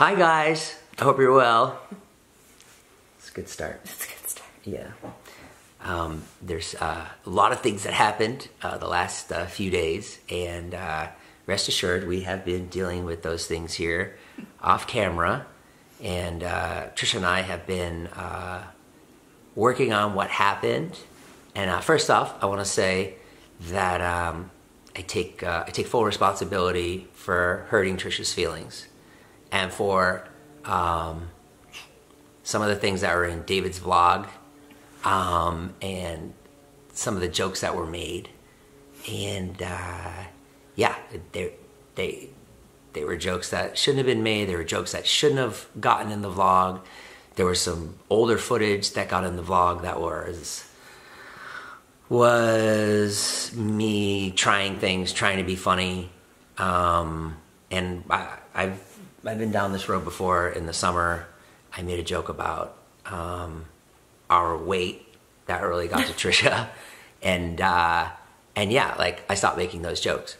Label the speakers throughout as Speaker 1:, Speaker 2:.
Speaker 1: Hi guys, I hope you're well. It's a good start.
Speaker 2: It's a good start.
Speaker 1: Yeah. There's a lot of things that happened the last few days, and rest assured we have been dealing with those things here off camera, and Trisha and I have been working on what happened. And first off, I want to say that I take full responsibility for hurting Trisha's feelings, and for some of the things that were in David's vlog, and some of the jokes that were made, and yeah, they were jokes that shouldn't have been made. They were jokes that shouldn't have gotten in the vlog. There was some older footage that got in the vlog that was me trying things, trying to be funny, and I've been down this road before. In the summer, I made a joke about our weight that really got to Trisha, and yeah, like I stopped making those jokes.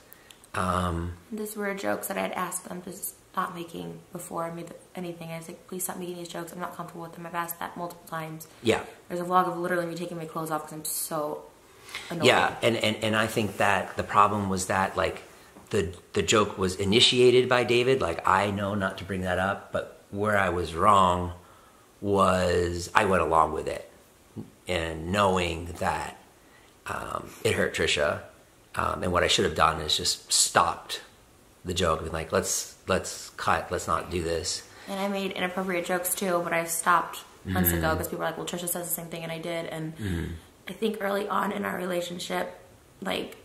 Speaker 2: These were jokes that I had asked them to stop making before I made anything. I was like, please stop making these jokes. I'm not comfortable with them. I've asked that multiple times.
Speaker 1: Yeah.
Speaker 2: There's a vlog of literally me taking my clothes off because I'm so annoyed.
Speaker 1: Yeah, and I think that the problem was that, like, the joke was initiated by David. Like, I know not to bring that up, but where I was wrong was I went along with it, and knowing that it hurt Trisha, and what I should have done is just stopped the joke and like, let's cut, let's not do this.
Speaker 2: And I made inappropriate jokes too, but I stopped months ago because people were like, well, Trisha says the same thing, and I did. And I think early on in our relationship, like,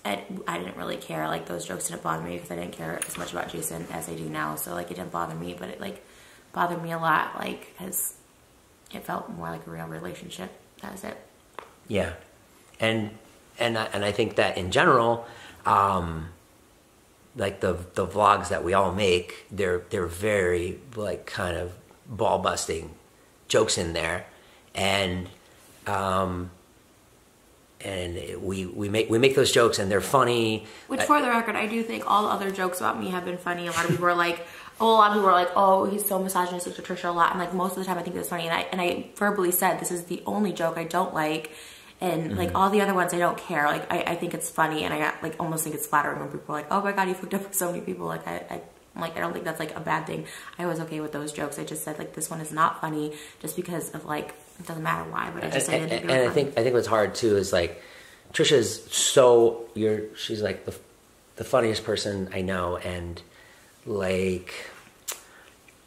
Speaker 2: I didn't really care. Like, those jokes didn't bother me because I didn't care as much about Jason as I do now. So, like, it didn't bother me, but it, like, bothered me a lot, like, because it felt more like a real relationship. That was it.
Speaker 1: Yeah. And I think that in general, like the vlogs that we all make, they're very, like, kind of ball busting jokes in there, and we make those jokes and they're funny.
Speaker 2: Which, for the record, I do think all the other jokes about me have been funny. A lot of people are like, oh, he's so misogynistic to Trisha a lot, and like most of the time I think it's funny, and I verbally said this is the only joke I don't like. And like all the other ones, I don't care. Like I think it's funny, and I like almost think it's flattering when people are like, "Oh my God, you hooked up with so many people." Like I'm like, I don't think that's like a bad thing. I was okay with those jokes. I just said like this one is not funny just because of like it doesn't matter why, but I just said it.
Speaker 1: And I think what's hard too is like Trisha's she's like the funniest person I know, and like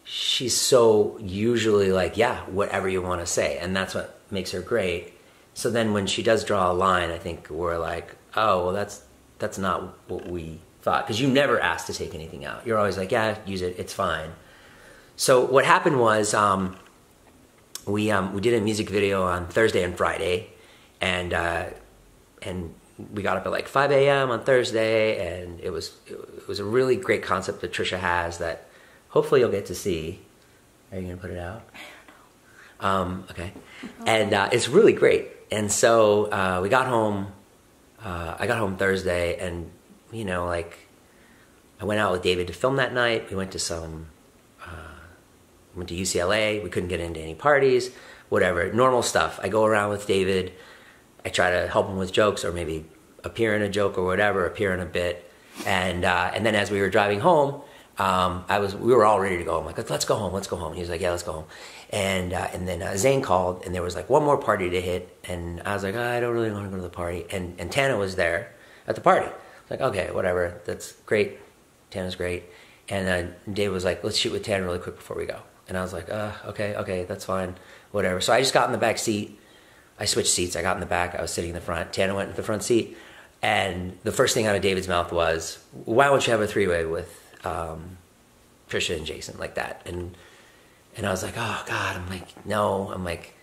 Speaker 1: she's so usually like, yeah, whatever you want to say, and that's what makes her great. So then when she does draw a line, I think we're like, oh, well, that's not what we thought. Because you never asked to take anything out. You're always like, yeah, use it, it's fine. So what happened was we did a music video on Thursday and Friday, and we got up at like 5 a.m. on Thursday, and it was a really great concept that Trisha has that hopefully you'll get to see. Are you going to put it out? I don't know. Okay. And it's really great. And so we got home, I got home Thursday, and, you know, like, I went out with David to film that night. We went to went to UCLA. We couldn't get into any parties, whatever, normal stuff. I go around with David. I try to help him with jokes, or maybe appear in a joke or whatever, appear in a bit. And then as we were driving home, we were all ready to go. I'm like, let's go home. He was like, yeah, let's go home. And then Zane called, and there was like one more party to hit, and I was like, I don't really want to go to the party. And Tana was there at the party. I was like, okay, whatever, that's great. Tana's great. And Dave was like, let's shoot with Tana really quick before we go. And I was like, okay, that's fine, whatever. So I just got in the back seat. I switched seats. I got in the back. I was sitting in the front. Tana went into the front seat, and the first thing out of David's mouth was, why don't you have a three-way with Trisha and Jason like that? And I was like, oh God, I'm like, no, I'm like,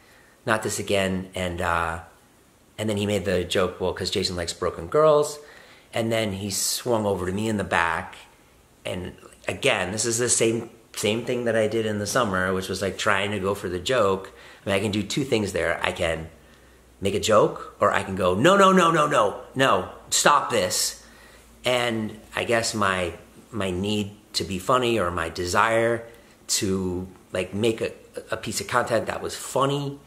Speaker 1: not this again. And then he made the joke, well, because Jason likes broken girls. And then he swung over to me in the back. And again, this is the same thing that I did in the summer, which was like trying to go for the joke. I mean, I can do two things there. I can make a joke, or I can go, no, stop this. And I guess my need to be funny or my desire to like make a piece of content that was funny,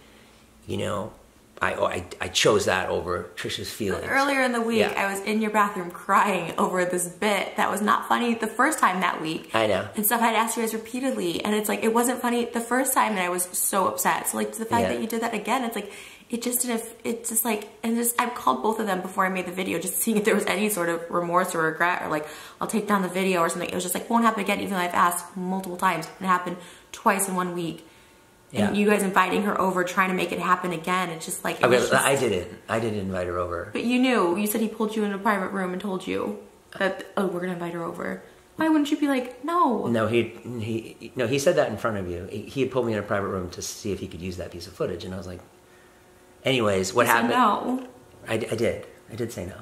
Speaker 1: you know, I chose that over Trisha's feelings.
Speaker 2: Earlier in the week, I was in your bathroom crying over this bit that was not funny the first time that week.
Speaker 1: I know.
Speaker 2: And stuff I'd asked you guys repeatedly, and it's like, it wasn't funny the first time, and I was so upset. So like, the fact that you did that again, it's like, it just didn't, it's just like, and just, I've called both of them before I made the video, just seeing if there was any sort of remorse or regret, or like, I'll take down the video or something. It was just like, won't happen again, even though I've asked multiple times. It happened twice in 1 week. And you guys inviting her over, trying to make it happen again. It's just like...
Speaker 1: I didn't invite her over.
Speaker 2: But you knew. You said he pulled you in a private room and told you that, oh, we're going to invite her over. Why wouldn't you be like, no?
Speaker 1: No, he said that in front of you. He had pulled me in a private room to see if he could use that piece of footage. And I was like... Anyways, what happened...
Speaker 2: no.
Speaker 1: I did. I did say no.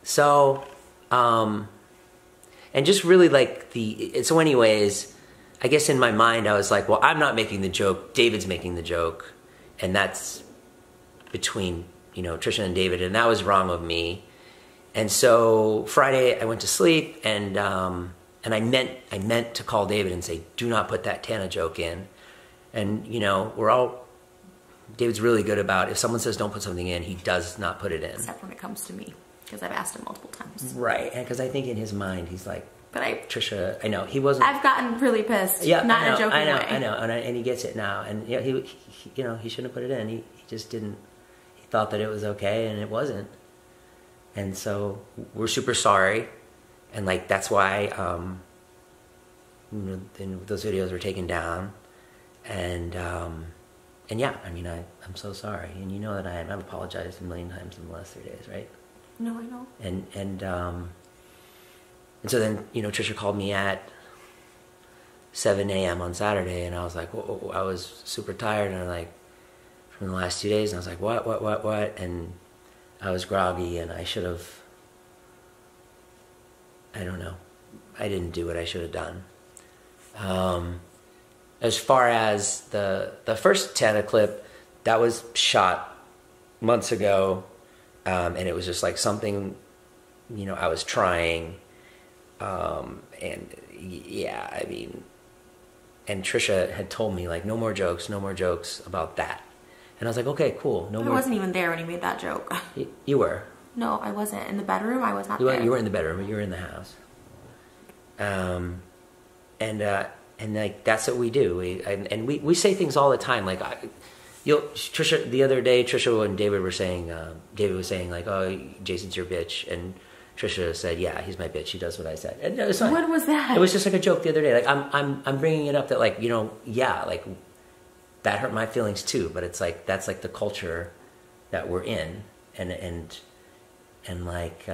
Speaker 1: So, and just really like so anyways... I guess in my mind, I was like, well, I'm not making the joke. David's making the joke. And that's between, you know, Trisha and David. And that was wrong of me. And so Friday, I went to sleep. And I meant to call David and say, do not put that Tana joke in. And, you know, David's really good about, if someone says don't put something in, he does not put it in.
Speaker 2: Except when it comes to me. Because I've asked him multiple times.
Speaker 1: Right. And because I think in his mind, he's like,
Speaker 2: but
Speaker 1: Trisha, I know he wasn't.
Speaker 2: I've gotten really pissed.
Speaker 1: Yeah,
Speaker 2: not in a joking way.
Speaker 1: I know, and he gets it now. And you know, he shouldn't have put it in. He just didn't. He thought that it was okay, and it wasn't. And so we're super sorry, and like that's why you know, those videos were taken down, and yeah, I mean I'm so sorry, and you know that I've apologized a million times in the last 3 days, right?
Speaker 2: No, I know.
Speaker 1: And so then, you know, Trisha called me at 7 a.m. on Saturday, and I was like, whoa, I was super tired, and I'm like, from the last 2 days, and I was like, what? And I was groggy, and I should have, I don't know, I didn't do what I should have done. As far as the first Tana clip, that was shot months ago, and it was just like something, you know, I was trying. And yeah, I mean, and Trisha had told me like, no more jokes about that. And I was like, okay, cool. No more. I
Speaker 2: wasn't even there when he made that joke.
Speaker 1: You were?
Speaker 2: No, I wasn't. In the bedroom, I was not there.
Speaker 1: You were in the bedroom, you were in the house. And like, that's what we do. We say things all the time. Like, Trisha, the other day, Trisha and David were saying, David was saying like, oh, Jason's your bitch. And Trisha said, "Yeah, he's my bitch. He does what I said." And no, it's not,
Speaker 2: what was that?
Speaker 1: It was just like a joke the other day. Like I'm bringing it up that like, you know, yeah, like that hurt my feelings too. But it's like that's like the culture that we're in, and like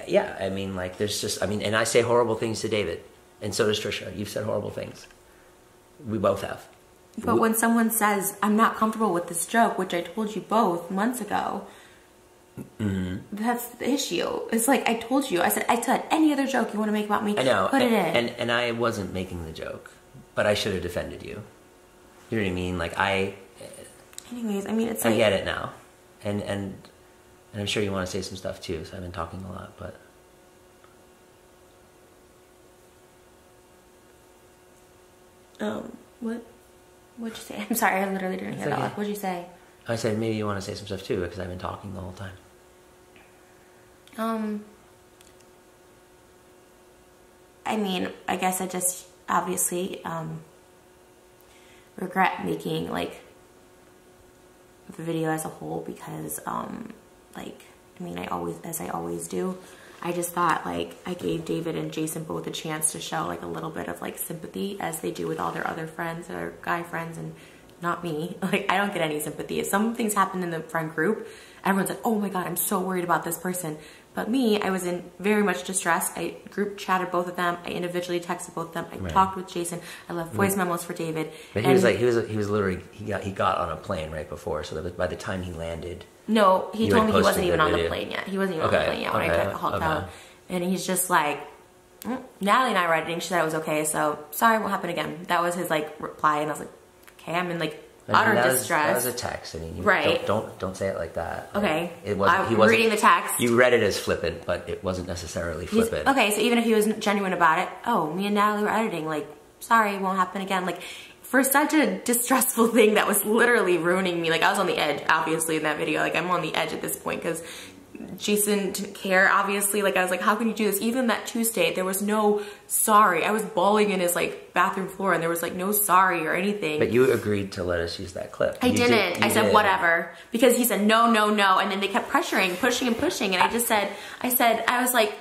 Speaker 1: yeah. I mean, like there's just and I say horrible things to David, and so does Trisha. You've said horrible things. We both have.
Speaker 2: But when someone says, "I'm not comfortable with this joke," which I told you both months ago. Mm-hmm. That's the issue. It's like I told you. I said any other joke you want to make about me.
Speaker 1: I know.
Speaker 2: Put it in.
Speaker 1: And I wasn't making the joke, but I should have defended you. You know what I mean? Like
Speaker 2: Anyways, I mean it's.
Speaker 1: I get it now, and I'm sure you want to say some stuff too. So I've been talking a lot, but.
Speaker 2: What'd you say? I'm sorry, I literally didn't hear that. What'd you say?
Speaker 1: I said maybe you want to say some stuff too because I've been talking the whole time.
Speaker 2: I mean, I guess I just obviously regret making like the video as a whole because like I mean I always do. I just thought like I gave David and Jason both a chance to show like a little bit of like sympathy as they do with all their other friends or guy friends and not me. Like I don't get any sympathy. If some things happen in the friend group, everyone's like, oh my God, I'm so worried about this person. But me, I was in very much distress. I group chatted both of them. I individually texted both of them. I talked with Jason. I left voice memos for David.
Speaker 1: But he was literally he got on a plane right before, so that by the time he landed.
Speaker 2: No, he told me he wasn't even on the plane yet. He wasn't even on the plane yet when I hopped out. And he's just like, Natalie and I were editing. She said it was okay, so sorry, won't happen again. That was his like reply, and I was like, okay, I'm in like utter
Speaker 1: distress. That
Speaker 2: distress.
Speaker 1: was a text. I mean,
Speaker 2: Right.
Speaker 1: don't say it like that.
Speaker 2: Okay.
Speaker 1: It wasn't.
Speaker 2: I'm reading the text.
Speaker 1: You read it as flippant, but it wasn't necessarily flippant.
Speaker 2: Okay, so even if he was genuine about it, oh, me and Natalie were editing. Like, sorry, it won't happen again. Like, for such a distressful thing that was literally ruining me. Like, I was on the edge, obviously, in that video. Like, I'm on the edge at this point because Jason didn't care, obviously. Like, I was like, how can you do this? Even that Tuesday, there was no sorry. I was bawling in his, like, bathroom floor, and there was, like, no sorry or anything.
Speaker 1: But you agreed to let us use that clip.
Speaker 2: I didn't. I said, whatever. Because he said, no, no, no. And then they kept pressuring, pushing and pushing. And I just said, I was like,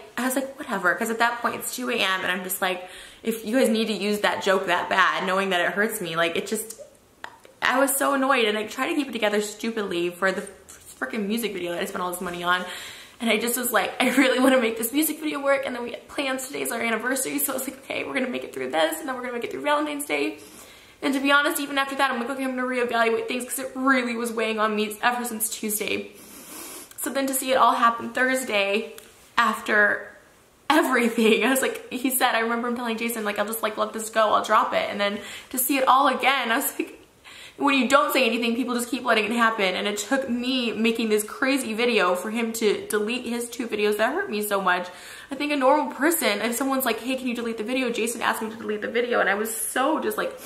Speaker 2: whatever. Because at that point, it's 2 a.m. And I'm just like, if you guys need to use that joke that bad, knowing that it hurts me, like, it just, I was so annoyed. And I tried to keep it together stupidly for the freaking music video that I spent all this money on. And I just was like, I really want to make this music video work. And then we had plans. Today's our anniversary. So I was like, okay, we're going to make it through this. And then we're going to make it through Valentine's Day. And to be honest, even after that, I'm like, okay, I'm going to reevaluate things because it really was weighing on me ever since Tuesday. So then to see it all happen Thursday after everything, I was like, he said, I remember him telling Jason, like, I'll just like let this go, I'll drop it. And then to see it all again, I was like, when you don't say anything, people just keep letting it happen. And it took me making this crazy video for him to delete his 2 videos that hurt me so much. I think a normal person, if someone's like, hey, can you delete the video? Jason asked me to delete the video. And I was so just like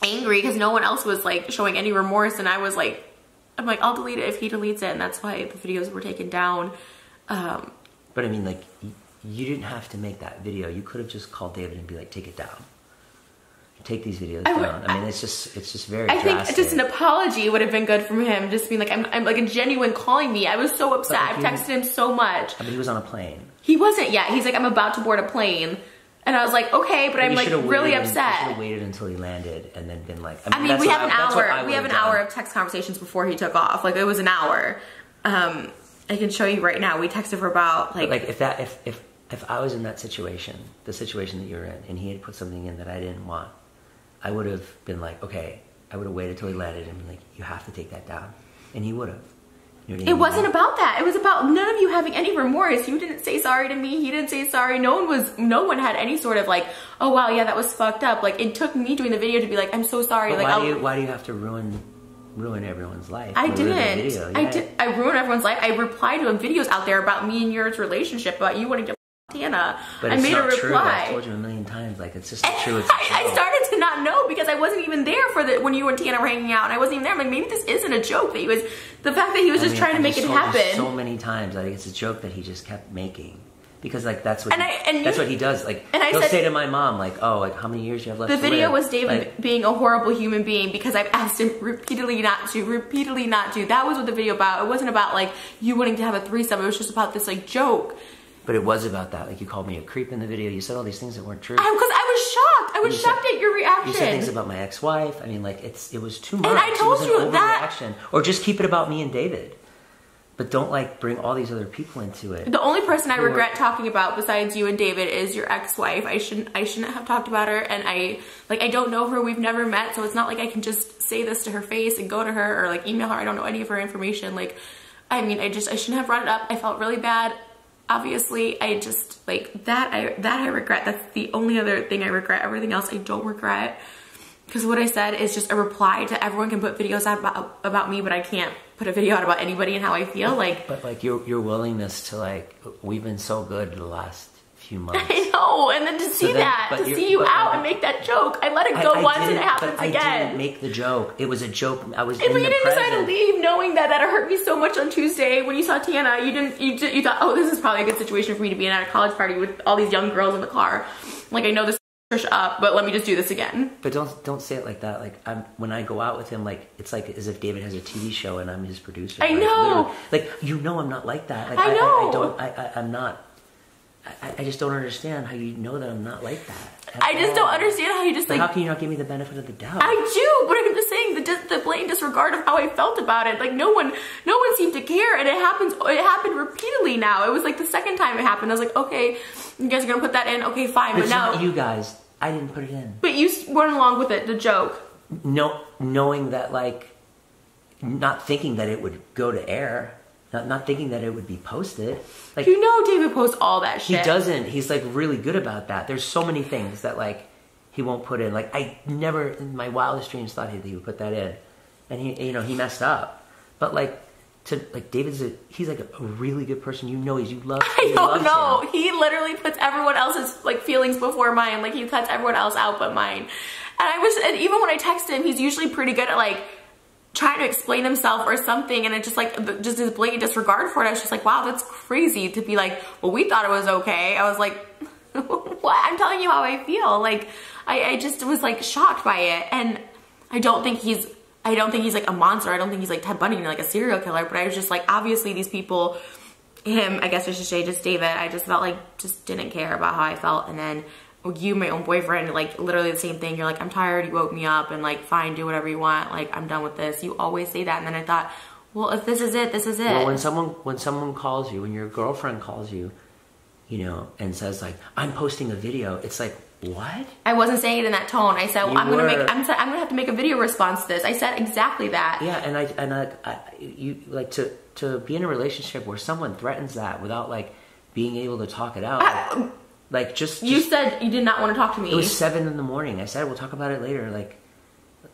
Speaker 2: angry because no one else was like showing any remorse. And I was like, I'm like, I'll delete it if he deletes it. And that's why the videos were taken down.
Speaker 1: But I mean, like, you didn't have to make that video. You could have just called David and be like, take it down. Take these videos down. I mean, it's just very drastic.
Speaker 2: I think just an apology would have been good from him. Just being like, I'm like a genuine calling me. I was so upset. I've texted him so much.
Speaker 1: I mean, he was on a plane.
Speaker 2: He wasn't yet. He's like, I'm about to board a plane. And I was like, okay, but I'm like really upset.
Speaker 1: You should have waited until he landed and then been like,
Speaker 2: I mean we have an hour. We have an hour of text conversations before he took off. Like, it was an hour. I can show you right now. We texted for about like.
Speaker 1: But like if I was in that situation, the situation that you're in, and he had put something in that I didn't want, I would have been like, okay, I would have waited till he landed and been like, you have to take that down. And he would have. You know what I mean?
Speaker 2: It wasn't about that. It was about none of you having any remorse. You didn't say sorry to me. He didn't say sorry. No one had any sort of like, oh wow, yeah, that was fucked up. Like, it took me doing the video to be like, I'm so sorry.
Speaker 1: But
Speaker 2: like,
Speaker 1: why do you have to ruin everyone's life?
Speaker 2: I didn't. Yeah. I ruined everyone's life. I replied to videos out there about me and yours relationship, about you wanting to Tana.
Speaker 1: But
Speaker 2: I made a reply.
Speaker 1: True. I've told you a million times, like, it's just not true. It's
Speaker 2: I started to not know because I wasn't even there for when you and Tana were hanging out, and I wasn't even there. I'm like, maybe this isn't a joke. That he was, the fact that he was just trying to make it happen.
Speaker 1: So many times, I think it's a joke that he just kept making. Because like that's what that's what he does. Like, he'll say to my mom, like, "Oh, like how many years you have left?"
Speaker 2: The
Speaker 1: to
Speaker 2: video
Speaker 1: live?
Speaker 2: was David like, being a horrible human being because I've asked him repeatedly not to. That was what the video about. It wasn't about like you wanting to have a threesome. It was just about this like joke.
Speaker 1: But it was about that. Like, you called me a creep in the video. You said all these things that weren't true.
Speaker 2: Because I was shocked. I was shocked at your reaction.
Speaker 1: You said things about my ex-wife. I mean, like, it was too much.
Speaker 2: And I told you that.
Speaker 1: Or just keep it about me and David. But don't like bring all these other people into it.
Speaker 2: The only person I regret talking about besides you and David is your ex-wife. I shouldn't have talked about her, and I don't know her. We've never met, so it's not like I can just say this to her face and go to her or like email her. I don't know any of her information. Like, I mean, I shouldn't have brought it up. I felt really bad. Obviously, I just like that I regret. That's the only other thing I regret. Everything else I don't regret. Because what I said is just a reply to everyone can put videos out about me, but I can't put a video out about anybody and how I feel. Like,
Speaker 1: but like your willingness to like, we've been so good the last few months.
Speaker 2: I know, and then to see see you out and make that joke. I let it go once and it happens again.
Speaker 1: I didn't make the joke. It was a joke. I was.
Speaker 2: And when you didn't decide to leave, knowing that it hurt me so much on Tuesday when you saw Tana, you thought, oh, this is probably a good situation for me to be in at a college party with all these young girls in the car. Like, I know this Trisha up, but let me just do this again.
Speaker 1: But don't say it like that. Like, when I go out with him, like, it's like as if David has a TV show and I'm his producer.
Speaker 2: I know.
Speaker 1: Like, you know, I'm not like that. Like,
Speaker 2: I know.
Speaker 1: I'm not. I just don't understand how you know that I'm not like that.
Speaker 2: I just don't understand how you just like.
Speaker 1: How can you not give me the benefit of the doubt?
Speaker 2: I do, but I'm just saying the blatant disregard of how I felt about it. Like, no one seemed to care, and it happened repeatedly. Now it was like the second time it happened. I was like, okay, you guys are gonna put that in. Okay, fine, but now
Speaker 1: not you guys. I didn't put it in.
Speaker 2: But you went along with it, the joke.
Speaker 1: No, knowing that, like, not thinking that it would go to air. Not thinking that it would be posted. Like,
Speaker 2: you know David posts all that shit.
Speaker 1: He doesn't. He's like really good about that. There's so many things that like he won't put in. Like, I never in my wildest dreams thought he would put that in. And he, you know, he messed up. But like, he's like a really good person. You know, you love him.
Speaker 2: I don't know. He literally puts everyone else's like feelings before mine. Like, he cuts everyone else out but mine. And even when I text him, he's usually pretty good at like trying to explain himself or something, and it just like just his blatant disregard for it. I was just like, wow, that's crazy to be like, well, we thought it was okay. I was like, what? I'm telling you how I feel. Like, I just was like shocked by it, and I don't think he's like a monster. I don't think he's like Ted Bundy, like a serial killer. But I was just like, obviously these people, him, I guess I should say just David, I just felt like just didn't care about how I felt. And then you, my own boyfriend, like literally the same thing. You're like, I'm tired, you woke me up, and like, fine, do whatever you want. Like, I'm done with this. You always say that. And then I thought, well, if this is it, this is it.
Speaker 1: Well, when someone calls you, when your girlfriend calls you, you know, and says like, I'm posting a video, it's like, what? I
Speaker 2: wasn't saying it in that tone. I said, well, I'm gonna have to make a video response to this. I said exactly that.
Speaker 1: Yeah, and you like to be in a relationship where someone threatens that without like being able to talk it out. You said you did not want to talk to me. It was 7 in the morning. I said we'll talk about it later.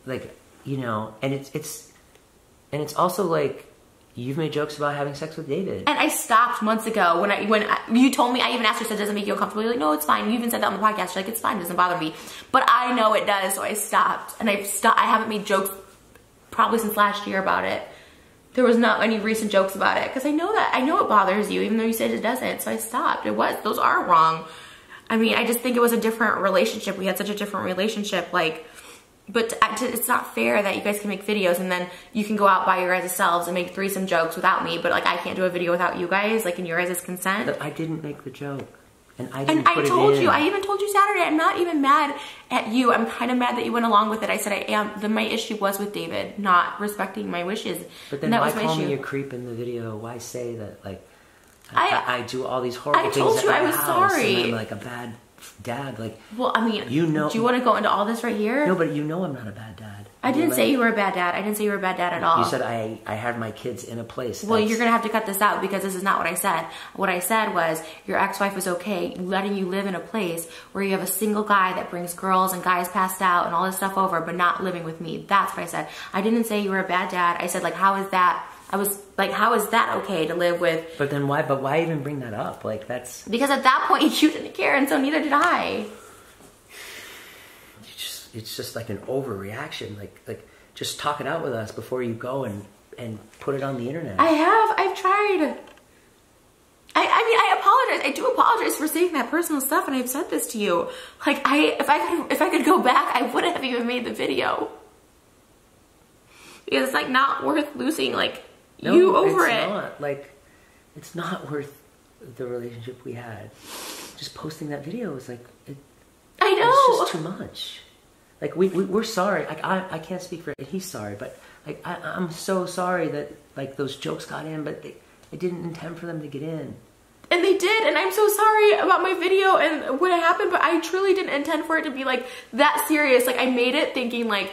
Speaker 1: Like you know, and it's also like, you've made jokes about having sex with David. And
Speaker 2: I stopped months ago when you told me. I even asked her, said, does it make you uncomfortable? You're like, no, it's fine. You even said that on the podcast. You're like, it's fine, it doesn't bother me. But I know it does, so I stopped. And I haven't made jokes probably since last year about it. There was not any recent jokes about it, because I know it bothers you, even though you said it doesn't. So I stopped. Those are wrong. I mean, I just think it was a different relationship. We had such a different relationship, like. But it's not fair that you guys can make videos and then you can go out by your guys' selves and make threesome jokes without me, but like I can't do a video without you guys, like in your guys' consent.
Speaker 1: But I didn't make the joke. And I
Speaker 2: told you, I even told you Saturday, I'm not even mad at you. I'm kind of mad that you went along with it. I said I am. My issue was with David not respecting my wishes.
Speaker 1: But then why call me a creep in the video? Why say that, like, I do all these horrible things? I told you I was sorry. And I'm like a bad dad, like.
Speaker 2: Well, I mean,
Speaker 1: you know.
Speaker 2: Do you want to go into all this right here?
Speaker 1: No, but you know I'm not a bad dad.
Speaker 2: I didn't say you were a bad dad. I didn't say you were a bad dad at all.
Speaker 1: You said I had my kids in a place.
Speaker 2: Well, you're gonna have to cut this out because this is not what I said. What I said was your ex-wife was okay letting you live in a place where you have a single guy that brings girls and guys passed out and all this stuff over, but not living with me. That's what I said. I didn't say you were a bad dad. I said, like, how is that? I was like, how is that okay to live with?
Speaker 1: But then why? But why even bring that up? Like, that's
Speaker 2: because at that point you didn't care, and so neither did I.
Speaker 1: It's just like an overreaction. Like just talk it out with us before you go and put it on the internet.
Speaker 2: I've tried. I mean, I apologize. I do apologize for saying that personal stuff, and I've said this to you. Like, if I could go back, I wouldn't have even made the video. Because it's like not worth losing you over it.
Speaker 1: Not. Like, it's not worth the relationship we had. Just posting that video was like,
Speaker 2: I know.
Speaker 1: It's just too much. Like, we're sorry. Like, I can't speak for it. He's sorry, but like I'm so sorry that like those jokes got in, but I didn't intend for them to get in.
Speaker 2: And they did, and I'm so sorry about my video and what happened, but I truly didn't intend for it to be like that serious. Like, I made it thinking like,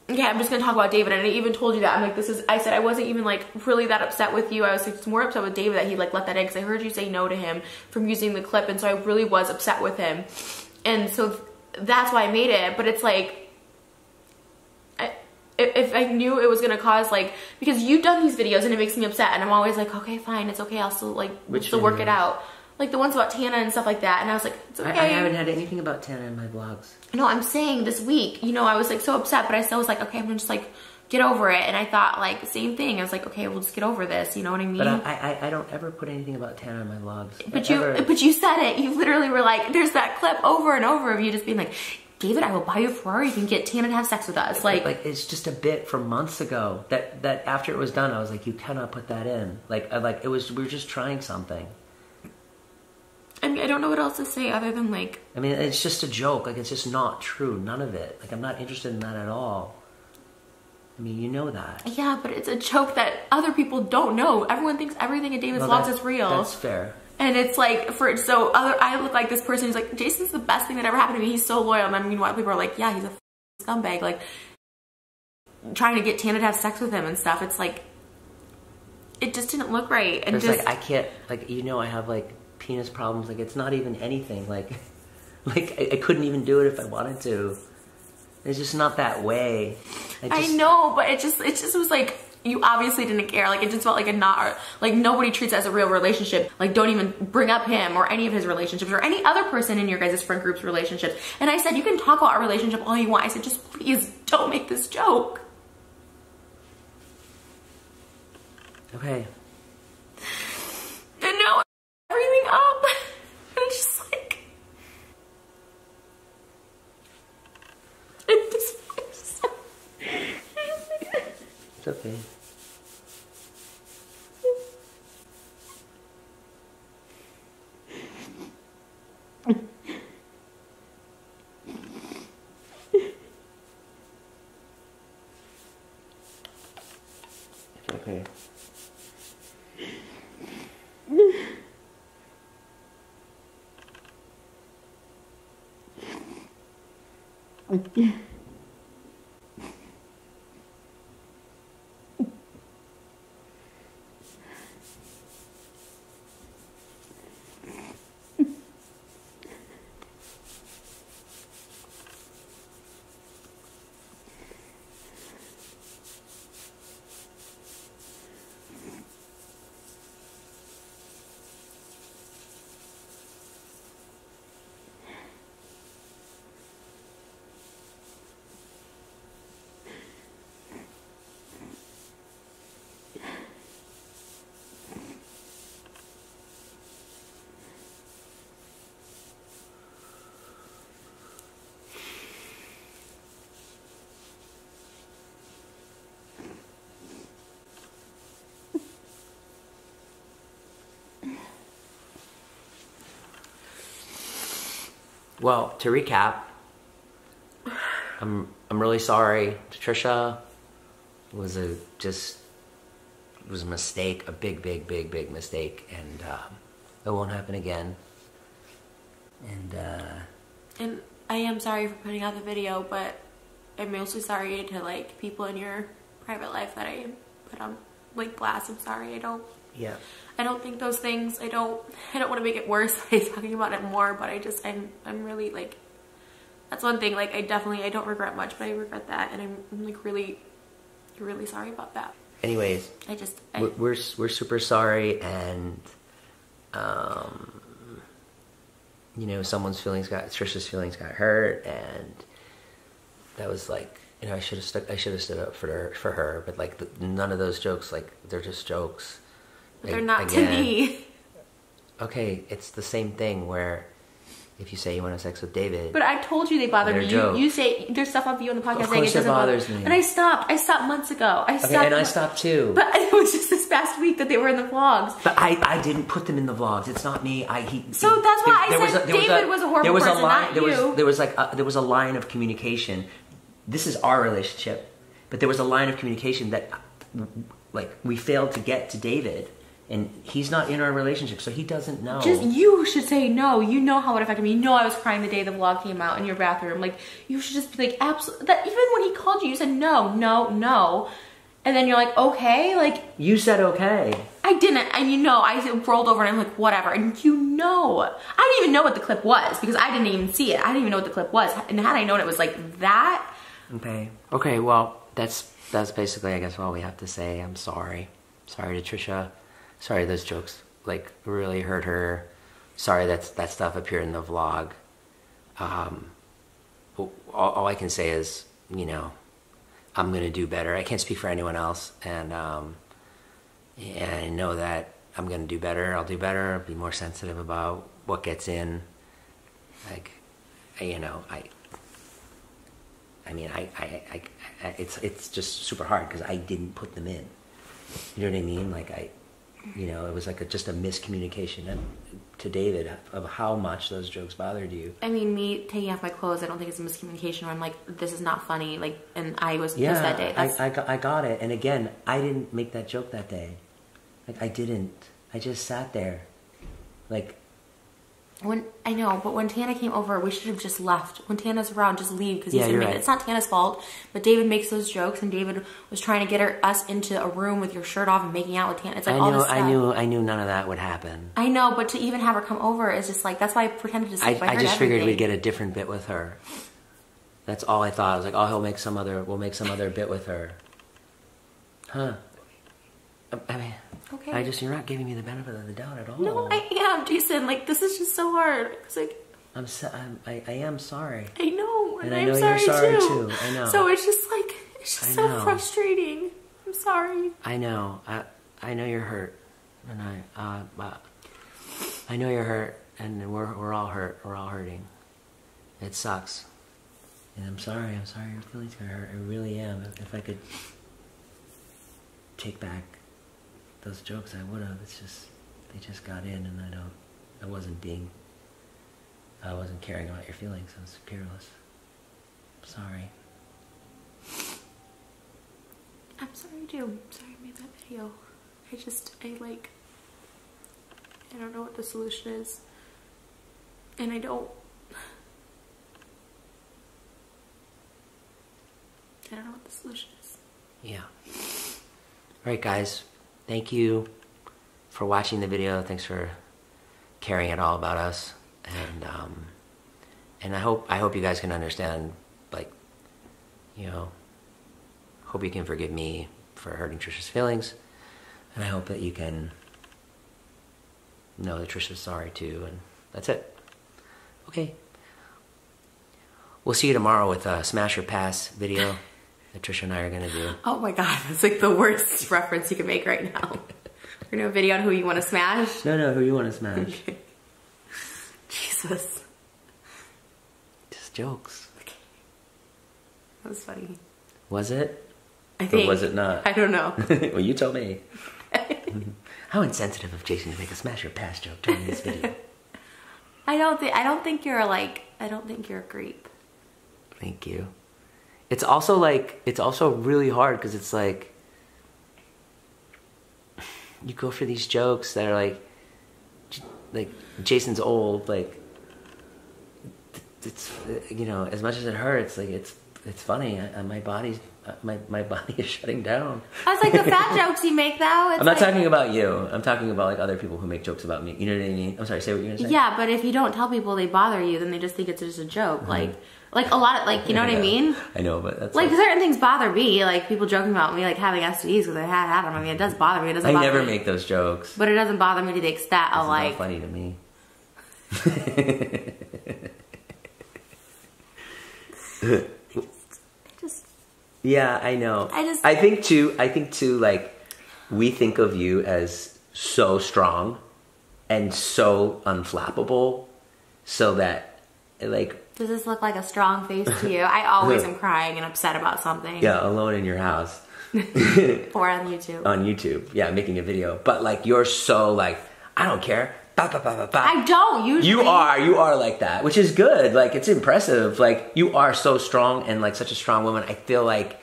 Speaker 2: okay, I'm just gonna talk about David, and I even told you that. I'm like, I said I wasn't even like really that upset with you. I was like, more upset with David that he like let that in, because I heard you say no to him from using the clip, and so I really was upset with him. And so that's why I made it. But it's like, if I knew it was gonna cause like, because you've done these videos and it makes me upset, and I'm always like, okay, fine, it's okay, I'll still like work it out. Like the ones about Tana and stuff like that, and I was like, it's okay.
Speaker 1: I haven't had anything about Tana in my vlogs.
Speaker 2: No, I'm saying this week, you know, I was like so upset, but I still was like, okay, I'm gonna just like get over it. And I thought like same thing. I was like, okay, we'll just get over this. You know what I mean?
Speaker 1: But I don't ever put anything about Tana in my vlogs.
Speaker 2: But you said it. You literally were like, there's that clip over and over of you just being like, David, I will buy you a Ferrari if you can get Tana to have sex with us. Like
Speaker 1: it's just a bit from months ago that after it was done, I was like, you cannot put that in. Like we were just trying something.
Speaker 2: I mean, I don't know what else to say other than like.
Speaker 1: I mean, it's just a joke. Like, it's just not true. None of it. Like, I'm not interested in that at all. I mean, you know that.
Speaker 2: Yeah, but it's a joke that other people don't know. Everyone thinks everything in David's vlogs is real.
Speaker 1: That's fair.
Speaker 2: And it's like, I look like this person who's like, Jason's the best thing that ever happened to me. He's so loyal. And I mean, why people are like, yeah, he's a scumbag. Like, trying to get Tana to have sex with him and stuff. It's like, it just didn't look right. And
Speaker 1: like, I can't, like, you know, I have like penis problems. Like, it's not even anything. Like Like, I couldn't even do it if I wanted to. It's just not that way.
Speaker 2: I know, but it just was like, you obviously didn't care. Like, it just felt like a not, like, nobody treats it as a real relationship. Like, don't even bring up him or any of his relationships or any other person in your guys' friend group's relationships. And I said, you can talk about our relationship all you want. I said, just please don't make this joke.
Speaker 1: Okay.
Speaker 2: And now everything up. And it's just like, it just
Speaker 1: It's okay. It's okay. Well, to recap, I'm really sorry to Trisha. It was a mistake, a big mistake, and it won't happen again.
Speaker 2: And I am sorry for putting out the video, but I'm mostly sorry to like people in your private life that I put on like blast. I'm sorry. I don't think those things, I don't want to make it worse by talking about it more, but I'm really like, that's one thing, like I don't regret much, but I regret that, and I'm like really sorry about that.
Speaker 1: Anyways, we're super sorry, and you know, Trisha's feelings got hurt, and that was like, you know, I should have stood up for her, but like none of those jokes, like they're just jokes.
Speaker 2: But they're not to me.
Speaker 1: Okay, it's the same thing where if you say you want to have sex with David.
Speaker 2: But I told you they bothered me. You say there's stuff on you on the podcast saying it doesn't
Speaker 1: bothers me.
Speaker 2: And I stopped months ago. I
Speaker 1: stopped too.
Speaker 2: But it was just this past week that they were in the vlogs.
Speaker 1: But I didn't put them in the vlogs. It's not me.
Speaker 2: So that's why I said David was a horrible person, not you.
Speaker 1: There was a line of communication. This is our relationship, but there was a line of communication that like we failed to get to David. And he's not in our relationship, so he doesn't know.
Speaker 2: Just, you should say no. You know how it affected me. You know I was crying the day the vlog came out in your bathroom. Like, you should just be like, absolutely. That, even when he called you, you said no, no, no. And then you're like, okay, like.
Speaker 1: You said okay.
Speaker 2: I didn't, and you know, I rolled over and I'm like, whatever. And you know, I didn't even know what the clip was because I didn't even see it. I didn't even know what the clip was. And had I known it was like that.
Speaker 1: Okay, well, that's basically, I guess, all we have to say. I'm sorry. Sorry to Trisha. Sorry those jokes like really hurt her. Sorry that stuff appeared in the vlog. All I can say is, you know, I'm gonna do better. I can't speak for anyone else, and I know that I'm gonna do better. I'll do better. I'll be more sensitive about what gets in. Like, you know, it's just super hard because I didn't put them in. You know what I mean? Like you know, it was like just a miscommunication to David of how much those jokes bothered you.
Speaker 2: I mean, me taking off my clothes, I don't think it's a miscommunication where I'm like, this is not funny. Like, and I was pissed that day.
Speaker 1: I got it. And again, I didn't make that joke that day. Like, I didn't. I just sat there. Like,
Speaker 2: I know, but when Tana came over, we should have just left. When Tana's around, just leave, because
Speaker 1: Yeah, you're right.
Speaker 2: It's not Tana's fault, but David makes those jokes, and David was trying to get us into a room with your shirt off and making out with Tana. It's like all this stuff.
Speaker 1: I knew none of that would happen.
Speaker 2: I know, but to even have her come over is just like, that's why I pretended to sleep.
Speaker 1: I just figured we'd get a different bit with her. That's all I thought. I was like, oh, we'll make some other bit with her. Huh. I mean,
Speaker 2: okay.
Speaker 1: you're not giving me the benefit of the doubt at all.
Speaker 2: No, I am, Jason. Like, this is just so hard. It's like,
Speaker 1: I am sorry.
Speaker 2: I know, and
Speaker 1: I
Speaker 2: I'm
Speaker 1: know
Speaker 2: sorry
Speaker 1: you're sorry
Speaker 2: too.
Speaker 1: I know.
Speaker 2: So it's just like, it's just so frustrating. I'm sorry.
Speaker 1: I know. I know you're hurt, and I know you're hurt, and we're all hurt. We're all hurting. It sucks, and I'm sorry. I'm sorry your feelings got hurt. I really am. If I could take back those jokes, I would have. It's just they just got in, and I wasn't caring about your feelings. I was careless. I'm sorry.
Speaker 2: I'm sorry too. I'm sorry I made that video. I don't know what the solution is. And I don't know what the solution is. Yeah.
Speaker 1: Alright guys, thank you for watching the video. Thanks for caring at all about us. And I hope you guys can understand, like, you know, hope you can forgive me for hurting Trisha's feelings. And I hope that you can know that Trisha's sorry too, and that's it. Okay. We'll see you tomorrow with a Smash or Pass video that Trisha and I are going to do.
Speaker 2: Oh my god, that's like the worst reference you can make right now. We're going to do a video on who you want to smash?
Speaker 1: No, who you want to smash.
Speaker 2: Okay. Jesus.
Speaker 1: Just jokes.
Speaker 2: Okay. That was funny.
Speaker 1: Was it?
Speaker 2: I think.
Speaker 1: Or was it not?
Speaker 2: I don't know.
Speaker 1: Well, you tell me. How insensitive of Jason to make a Smash or Pass joke during this video.
Speaker 2: I don't think you're a creep.
Speaker 1: Thank you. It's also really hard because it's like you go for these jokes that are like Jason's old, like it's, you know, as much as it hurts, like it's funny. My body is shutting down.
Speaker 2: I was like, the fat jokes you make though.
Speaker 1: I'm not talking about you. I'm talking about like other people who make jokes about me. You know what I mean? I'm sorry. Say what you're gonna say.
Speaker 2: Yeah, but if you don't tell people they bother you, then they just think it's just a joke. Mm-hmm. Like a lot of, like, you know what I mean?
Speaker 1: I know, but that's
Speaker 2: like certain things bother me. Like people joking about me like having STDs because I had them. I mean, it does bother me. It doesn't.
Speaker 1: I
Speaker 2: bother
Speaker 1: never
Speaker 2: me.
Speaker 1: make those jokes.
Speaker 2: But it doesn't bother me to the extent of like.
Speaker 1: It's not funny to me. Yeah, I know. I think too, like, we think of you as so strong and so unflappable, so that, like...
Speaker 2: Does this look like a strong face to you? I always am crying and upset about something.
Speaker 1: Yeah, alone in your house.
Speaker 2: Or on YouTube.
Speaker 1: On YouTube, yeah, making a video. But, like, you're so, like, I don't care. Ba, ba, ba, ba, ba.
Speaker 2: I don't, usually.
Speaker 1: You are like that, which is good. Like, it's impressive. Like, you are so strong and, like, such a strong woman. I feel like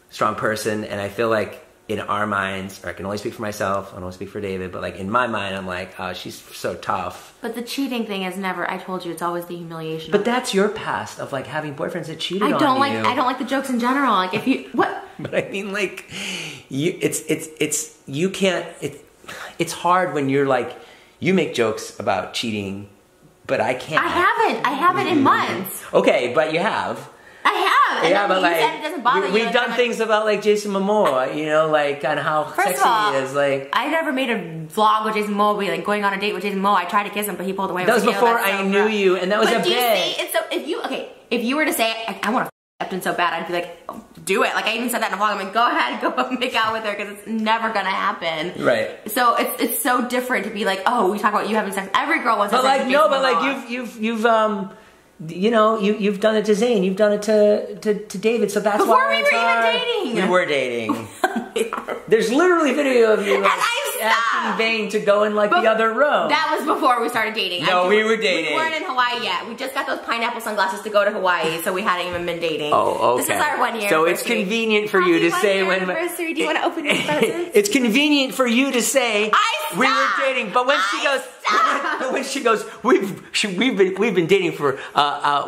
Speaker 1: strong person, and I feel like in our minds, or I can only speak for myself, I don't want to speak for David, but like in my mind, I'm like, oh, she's so tough.
Speaker 2: But the cheating thing is never, I told you, it's always the humiliation.
Speaker 1: But that's your past of like having boyfriends that cheated on you.
Speaker 2: I don't like the jokes in general. Like if you, what?
Speaker 1: But I mean, like, it's hard when you're like, you make jokes about cheating, but I can't.
Speaker 2: I haven't in months.
Speaker 1: Okay, but you have.
Speaker 2: I have.
Speaker 1: Yeah, but like,
Speaker 2: it doesn't bother you.
Speaker 1: We've done things about like Jason Momoa, you know, like on how sexy he is. Like,
Speaker 2: I never made a vlog with Jason Momoa, like going on a date with Jason Momoa. I tried to kiss him, but he pulled away.
Speaker 1: That was before I knew you, and that was a bit.
Speaker 2: But do you say it's so? If you were to say I want to Upton so bad, I'd be like, oh, do it. Like I even said that in a vlog. I'm like, go ahead, go make out with her because it's never gonna happen.
Speaker 1: Right.
Speaker 2: So it's so different to be like, oh, we talk about you having sex. Every girl wants to have sex.
Speaker 1: But like no, but like you've you know, you've done it to Zayn, you've done it to David, so that's
Speaker 2: before
Speaker 1: why
Speaker 2: we were even dating.
Speaker 1: We were dating. There's literally video of you like, asking Vane to go in like the other room.
Speaker 2: That was before we started dating.
Speaker 1: No, we were dating.
Speaker 2: We weren't in Hawaii yet. We just got those pineapple sunglasses to go to Hawaii, so we hadn't even been dating.
Speaker 1: Oh, okay.
Speaker 2: This is our 1 year
Speaker 1: So
Speaker 2: anniversary.
Speaker 1: it's convenient for you to say when...
Speaker 2: anniversary. Do you want to open your presents?
Speaker 1: It's convenient for you to say we were dating, but when she goes, we've been dating for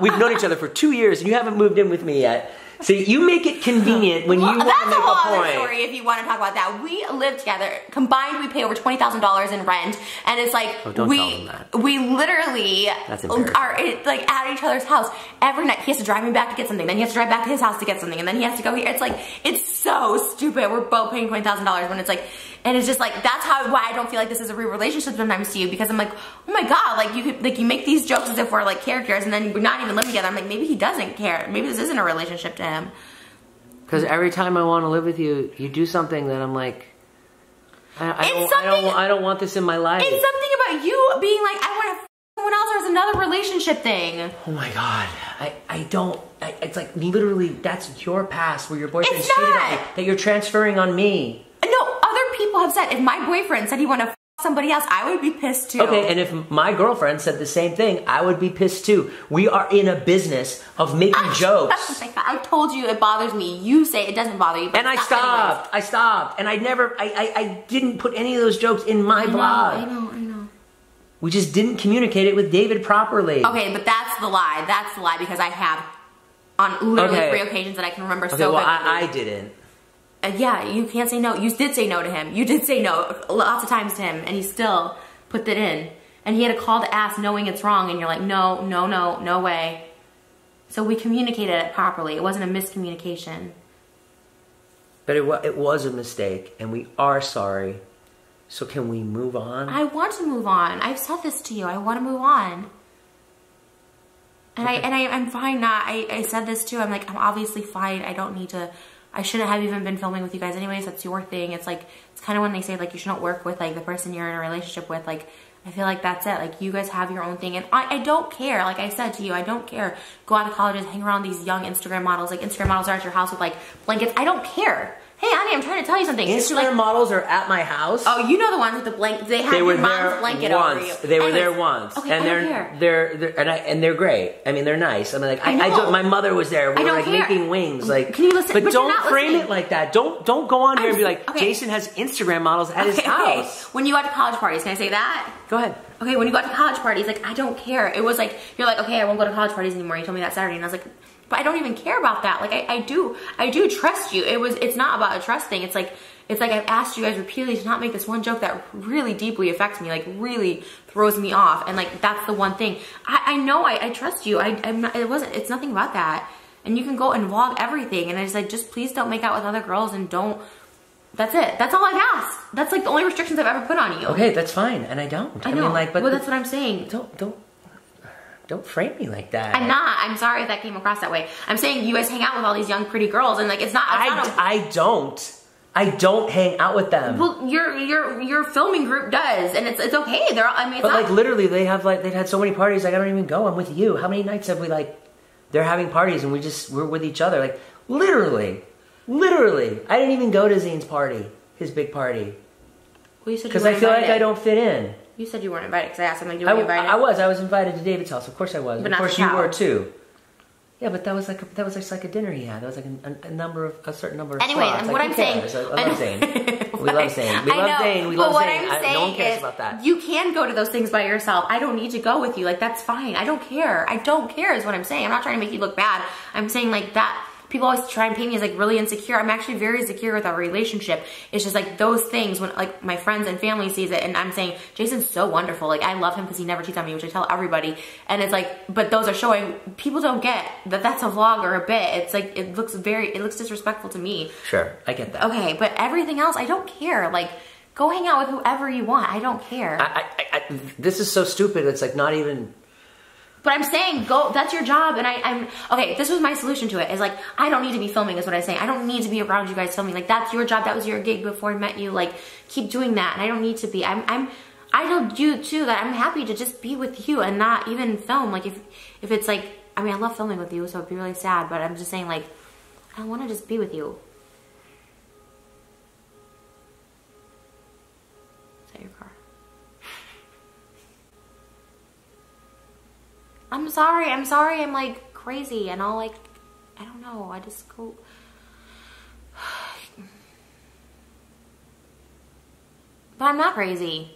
Speaker 1: we've known each other for 2 years, and you haven't moved in with me yet. See, you make it convenient when you want to make a point.
Speaker 2: That's a whole other story if you want to talk about that. We live together. Combined, we pay over $20,000 in rent. And it's like,
Speaker 1: don't tell them that.
Speaker 2: We literally are like at each other's house every night. He has to drive me back to get something. Then he has to drive back to his house to get something. And then he has to go here. It's like, it's so stupid. We're both paying $20,000 when it's like, and it's just like, that's why I don't feel like this is a real relationship sometimes to you, because I'm like, oh my God, like you make these jokes as if we're like characters, and then we're not even living together. I'm like, maybe he doesn't care. Maybe this isn't a relationship to him.
Speaker 1: Because every time I want to live with you, you do something that I'm like, I don't want this in my life.
Speaker 2: It's something about you being like, I want to someone else, or it's another relationship thing.
Speaker 1: Oh my God, it's like literally that's your past where your boyfriend cheated on you, that you're transferring on me.
Speaker 2: No, other people have said, if my boyfriend said he wanted to f somebody else, I would be pissed too.
Speaker 1: Okay, and if my girlfriend said the same thing, I would be pissed too. We are in a business of making jokes.
Speaker 2: Oh my God, I told you it bothers me. You say it doesn't bother you, but
Speaker 1: and I stopped, and I didn't put any of those jokes in my blog.
Speaker 2: I know.
Speaker 1: We just didn't communicate it with David properly.
Speaker 2: Okay, but that's the lie. That's the lie, because I have on literally 3 occasions that I can remember so vividly.
Speaker 1: I didn't.
Speaker 2: Yeah, you can't say no. You did say no to him. You did say no lots of times to him, and he still put that in. And he had a call to ask knowing it's wrong, and you're like, no way. So we communicated it properly. It wasn't a miscommunication.
Speaker 1: But it was a mistake, and we are sorry. So can we move on?
Speaker 2: I want to move on. I've said this to you. I want to move on. And okay. I'm fine not. I said this too. I'm like, I'm obviously fine. I don't need to. I shouldn't have even been filming with you guys anyways. That's your thing. It's like, it's kind of when they say like you shouldn't work with like the person you're in a relationship with. Like, I feel like that's it. Like, you guys have your own thing. And I don't care. Like I said to you, I don't care. Go out to colleges, hang around these young Instagram models. Like, Instagram models are at your house with like blankets. I don't care. Hey, Annie, I'm trying to tell you something.
Speaker 1: Instagram models are at my house.
Speaker 2: Oh, you know the ones with the blanket. They have your mom's blanket over you.
Speaker 1: They were there once.
Speaker 2: Okay,
Speaker 1: and they're great. I mean, they're nice. I mean, like my mother was there. We were like making wings. Like,
Speaker 2: can you listen?
Speaker 1: But don't frame it like that. Don't go on here and be like, Jason has Instagram models at his house.
Speaker 2: When you go out to college parties, can I say that?
Speaker 1: Go ahead.
Speaker 2: Okay, when you go out to college parties, like, I don't care. It was like, you're like, okay, I won't go to college parties anymore. You told me that Saturday, and I was like, but I don't even care about that. Like, I do trust you. It's not about a trust thing. It's like I've asked you guys repeatedly to not make this one joke that really deeply affects me, like really throws me off. And like, that's the one thing. I know I trust you. It's nothing about that. And you can go and vlog everything. And I just like, just please don't make out with other girls and don't, that's it. That's all I've asked. That's like the only restrictions I've ever put on you.
Speaker 1: Okay, that's fine. And I don't.
Speaker 2: I know.
Speaker 1: mean, like, but
Speaker 2: well, that's what I'm saying.
Speaker 1: Don't frame me like that.
Speaker 2: I'm not. I'm sorry if that came across that way. I'm saying you guys hang out with all these young, pretty girls, and like it's not.
Speaker 1: I don't hang out with them.
Speaker 2: Well, your filming group does, and it's okay.
Speaker 1: But like literally, they've had so many parties. Like I don't even go. I'm with you. How many nights have we like? They're having parties, and we're with each other. Like literally. I didn't even go to Zane's party, his big party.
Speaker 2: Well, you said
Speaker 1: because I feel like I don't fit in.
Speaker 2: You said you weren't invited because I asked him, like, you were invited?
Speaker 1: I was invited to David's house. Of course I was.
Speaker 2: But
Speaker 1: of course you were too. Yeah, but that was like a dinner he had. That was like a certain number of
Speaker 2: anyway,
Speaker 1: slots.
Speaker 2: And what I'm saying,
Speaker 1: I love Zane. We love Zane. We love Zane. We love Zane. No one cares about that.
Speaker 2: You can go to those things by yourself. I don't need to go with you. Like, that's fine. I don't care. I don't care is what I'm saying. I'm not trying to make you look bad. I'm saying like that. People always try and paint me as like really insecure. I'm actually very secure with our relationship. It's just like those things when like my friends and family sees it and I'm saying, Jason's so wonderful. Like I love him because he never cheats on me, which I tell everybody. And it's like, but those are showing, people don't get that that's a vlog or a bit. It's like, it looks disrespectful to me.
Speaker 1: Sure, I get that.
Speaker 2: Okay, but everything else, I don't care. Like, go hang out with whoever you want. I don't care.
Speaker 1: This is so stupid. It's like not even...
Speaker 2: But I'm saying, go, that's your job, and I'm, okay, this was my solution to it, is like, I don't need to be filming, is what I'm saying. I don't need to be around you guys filming. Like, that's your job, that was your gig before I met you, like, keep doing that, and I don't need to be. I told you, too, that I'm happy to just be with you and not even film. Like, if it's like, I mean, I love filming with you, so it'd be really sad, but I'm just saying, like, I want to just be with you. that your car? I'm sorry. I'm like crazy and all like, I don't know. I just go. But I'm not crazy.